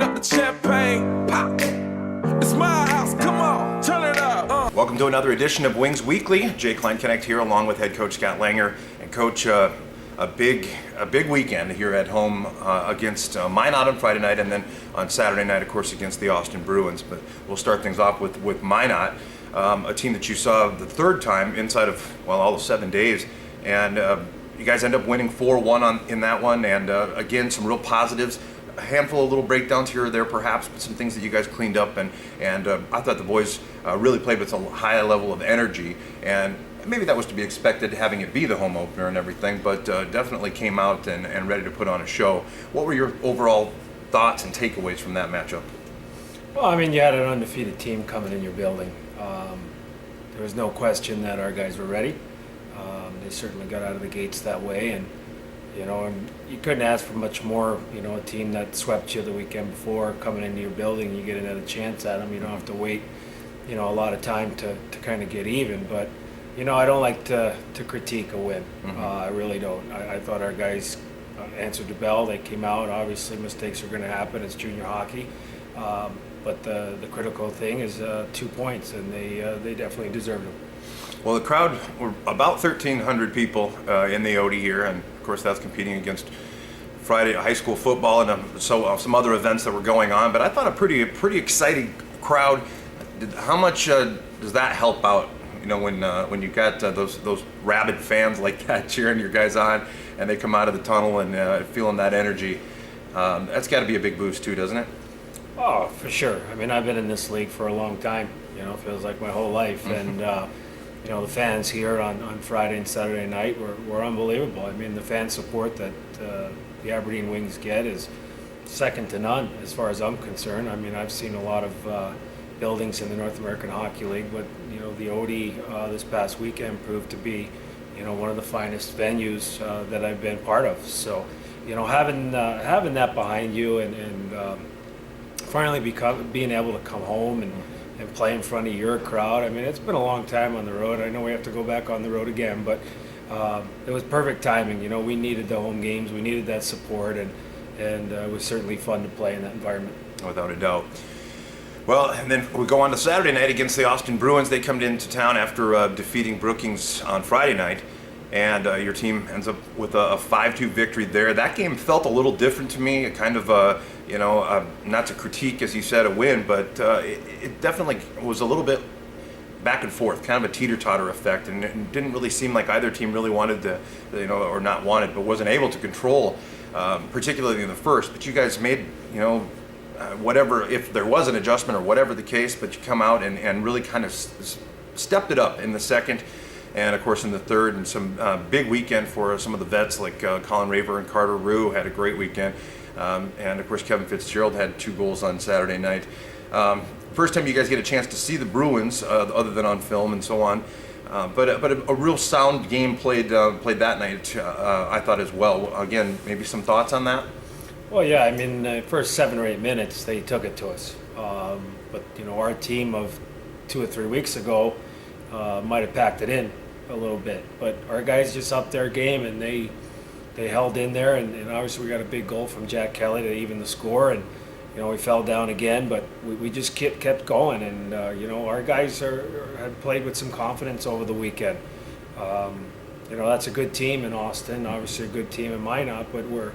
up the champagne, pop. It's my house, come on, turn it up. Welcome to another edition of Wings Weekly. Jay Kleinknecht here, along with head coach Scott Langer. And coach, a big weekend here at home against Minot on Friday night, and then on Saturday night, of course, against the Austin Bruins. But we'll start things off with Minot, a team that you saw the third time inside of, well, all of 7 days. And you guys end up winning 4-1 in that one. And again, some real positives. A handful of little breakdowns here or there, perhaps, but some things that you guys cleaned up. And I thought the boys really played with a high level of energy. And maybe that was to be expected, having it be the home opener and everything, but definitely came out and ready to put on a show. What were your overall thoughts and takeaways from that matchup? Well, I mean, you had an undefeated team coming in your building. There was no question that our guys were ready. They certainly got out of the gates that way, and you couldn't ask for much more. A team that swept you the weekend before coming into your building, you get another chance at them. You don't have to wait, a lot of time to kind of get even. But I don't like to critique a win. Mm-hmm. I really don't. I thought our guys answered the bell. They came out. Obviously, mistakes are going to happen. It's junior hockey. But the critical thing is 2 points, and they definitely deserved them. Well, the crowd were about 1,300 people in the OD here, and of course that's competing against Friday high school football and some other events that were going on. But I thought a pretty exciting crowd. How much does that help out? When you got those rabid fans like that cheering your guys on, and they come out of the tunnel and feeling that energy, that's got to be a big boost too, doesn't it? Oh, for sure. I mean, I've been in this league for a long time. It feels like my whole life, and the fans here on Friday and Saturday night were unbelievable. I mean, the fan support that the Aberdeen Wings get is second to none, as far as I'm concerned. I mean, I've seen a lot of buildings in the North American Hockey League, but the OD this past weekend proved to be one of the finest venues that I've been part of. So having that behind you and finally being able to come home and play in front of your crowd. I mean, it's been a long time on the road. I know we have to go back on the road again, but it was perfect timing. We needed the home games, we needed that support, and it was certainly fun to play in that environment. Without a doubt. Well, and then we go on to Saturday night against the Austin Bruins. They come into town after defeating Brookings on Friday night, and your team ends up with a 5-2 victory there. That game felt a little different to me, kind of not to critique, as you said, a win, but it definitely was a little bit back and forth, kind of a teeter-totter effect, and it didn't really seem like either team really wanted to, or not wanted, but wasn't able to control, particularly in the first. But you guys made, whatever, if there was an adjustment or whatever the case, but you come out and really kind of stepped it up in the second, and of course in the third, and some big weekend for some of the vets like Colin Raver and Carter Rue had a great weekend. And of course Kevin Fitzgerald had 2 goals on Saturday night. First time you guys get a chance to see the Bruins, other than on film and so on. But a real sound game played that night, I thought as well. Again, maybe some thoughts on that? Well, yeah, I mean, the first 7 or 8 minutes, they took it to us. But, our team of 2 or 3 weeks ago might have packed it in a little bit. But our guys just upped their game, and they held in there. And obviously we got a big goal from Jack Kelly to even the score. And, we fell down again, but we just kept going. And, our guys had played with some confidence over the weekend. That's a good team in Austin, obviously a good team in Minot, but we're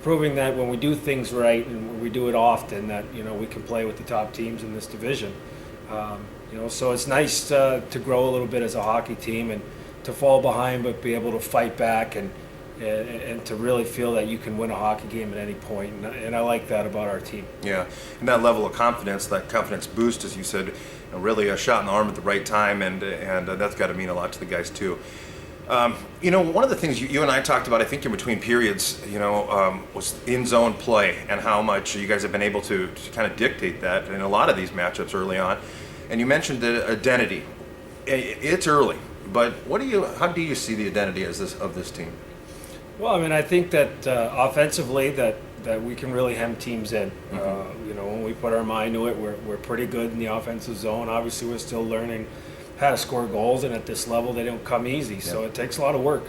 proving that when we do things right and when we do it often, that we can play with the top teams in this division. So it's nice to grow a little bit as a hockey team and to fall behind but be able to fight back and to really feel that you can win a hockey game at any point. And I like that about our team. Yeah, and that level of confidence, that confidence boost, as you said, really a shot in the arm at the right time, and that's got to mean a lot to the guys too. One of the things you and I talked about, I think in between periods, was in-zone play and how much you guys have been able to kind of dictate that in a lot of these matchups early on. And you mentioned the identity. It's early, but how do you see the identity of this team? Well, I mean, I think that offensively that we can really hem teams in. Mm-hmm. When we put our mind to it, we're pretty good in the offensive zone. Obviously, we're still learning how to score goals, and at this level, they don't come easy. So it takes a lot of work.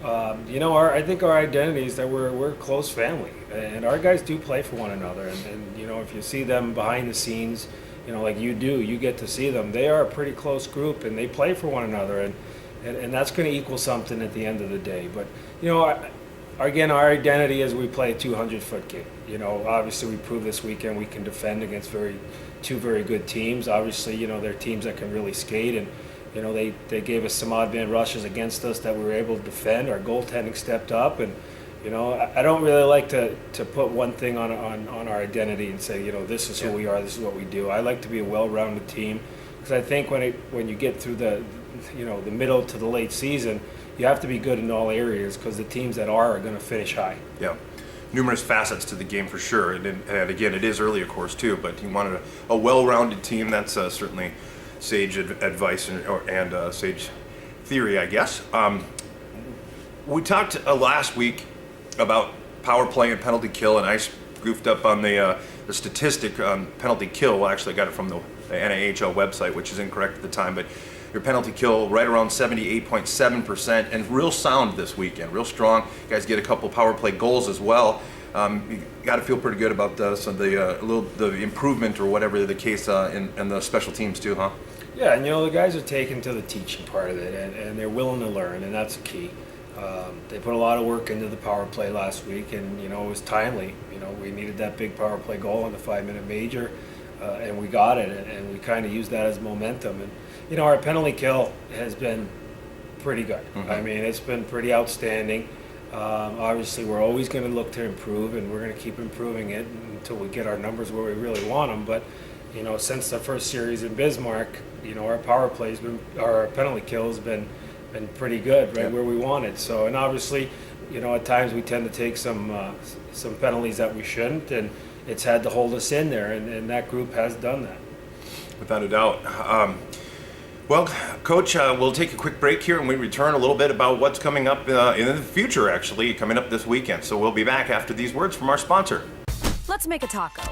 I think our identity is that we're a close family, and our guys do play for one another. And if you see them behind the scenes, like you do, you get to see them. They are a pretty close group, and they play for one another, and that's going to equal something at the end of the day. But again, our identity is we play a 200-foot game. Obviously we proved this weekend we can defend against two very good teams. Obviously, they're teams that can really skate, and they gave us some odd man rushes against us that we were able to defend. Our goaltending stepped up, and I don't really like to put one thing on our identity and say, this is who we are, this is what we do. I like to be a well-rounded team, because I think when you get through the middle to the late season, you have to be good in all areas, because the teams that are going to finish high. Yeah, numerous facets to the game for sure, and again, it is early, of course, too. But you wanted a well-rounded team. That's certainly sage advice and sage theory, I guess. We talked last week about power play and penalty kill, and I goofed up on the statistic on penalty kill. Well, actually, I got it from the NAHL website, which is incorrect at the time, but your penalty kill right around 78.7%, and real sound this weekend, real strong. You guys get a couple power play goals as well. You got to feel pretty good about the improvement or whatever the case in the special teams too, huh? Yeah, and the guys are taken to the teaching part of it, and they're willing to learn, and that's the key. They put a lot of work into the power play last week, and it was timely. We needed that big power play goal in the 5-minute major, and we got it, and we kind of used that as momentum. And our penalty kill has been pretty good. Mm-hmm. I mean, it's been pretty outstanding. Obviously, we're always going to look to improve, and we're going to keep improving it until we get our numbers where we really want them. But since the first series in Bismarck, our our penalty kill has been pretty good, right where we wanted. So, and obviously, at times we tend to take some penalties that we shouldn't, and it's had to hold us in there, and that group has done that. Without a doubt. Well, Coach, we'll take a quick break here, and we return a little bit about what's coming up in the future, actually, coming up this weekend. So we'll be back after these words from our sponsor. Let's make a taco.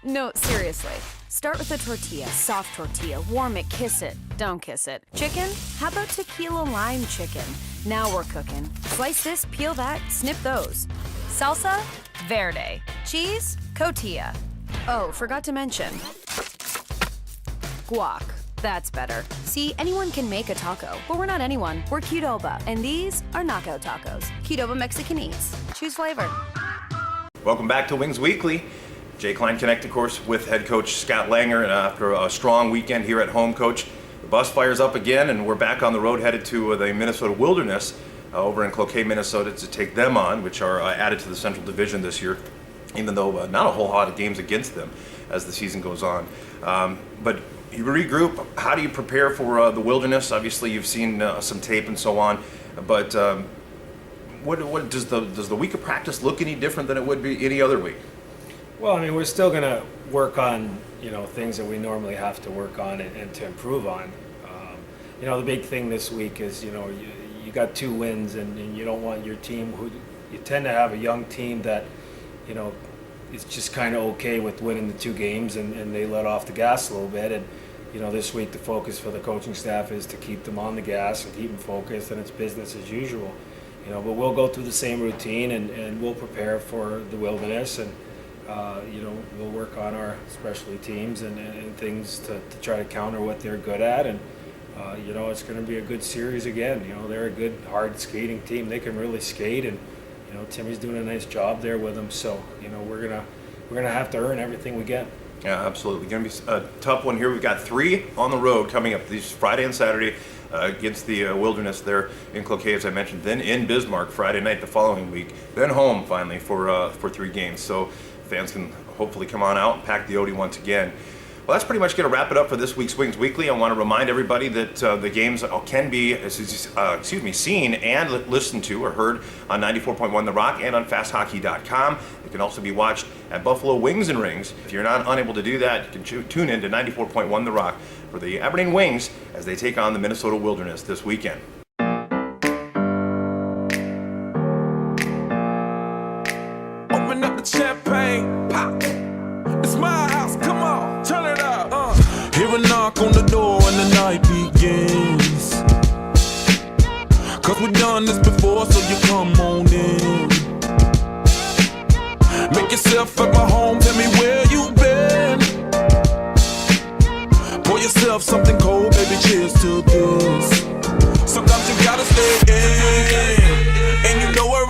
No, seriously. Start with a tortilla, soft tortilla, warm it, kiss it, don't kiss it. Chicken? How about tequila lime chicken? Now we're cooking. Slice this, peel that, snip those. Salsa? Verde. Cheese? Cotija. Oh, forgot to mention. Guac. That's better. See, anyone can make a taco, but we're not anyone. We're Qdoba, and these are knockout tacos. Qdoba Mexicanese. Choose flavor. Welcome back to Wings Weekly. Jay Klein Connect, of course, with head coach Scott Langer. And after a strong weekend here at home, Coach, the bus fires up again, and we're back on the road headed to the Minnesota Wilderness over in Cloquet, Minnesota, to take them on, which are added to the Central Division this year, even though not a whole lot of games against them as the season goes on. But you regroup. How do you prepare for the Wilderness? Obviously, you've seen some tape and so on, but what does the week of practice look any different than it would be any other week? Well, I mean, we're still going to work on things that we normally have to work on and to improve on. The big thing this week is you got 2 wins, and you don't want your team you tend to have a young team that is just kind of okay with winning the 2 games, and they let off the gas a little bit. And this week the focus for the coaching staff is to keep them on the gas and keep them focused, and it's business as usual. But we'll go through the same routine, and we'll prepare for the Wilderness, and we'll work on our specialty teams and things to try to counter what they're good at. And it's going to be a good series again. They're a good, hard skating team. They can really skate, and Timmy's doing a nice job there with them. So we're gonna have to earn everything we get. Yeah, absolutely. Going to be a tough one here. We've got 3 on the road coming up these Friday and Saturday against the Wilderness there in Cloquet, as I mentioned. Then in Bismarck Friday night the following week. Then home finally for 3 games. So fans can hopefully come on out and pack the Odie once again. Well, that's pretty much going to wrap it up for this week's Wings Weekly. I want to remind everybody that the games can be seen and listened to or heard on 94.1 The Rock and on FastHockey.com. They can also be watched at Buffalo Wings and Rings. If you're not unable to do that, you can tune in to 94.1 The Rock for the Aberdeen Wings as they take on the Minnesota Wilderness this weekend. Open up the champagne, pop. It's my house, come on, turn it up. Hear a knock on the door and the night begins. Cause we've done this before, so you come on in. Make yourself at my home, tell me where you been. Pour yourself something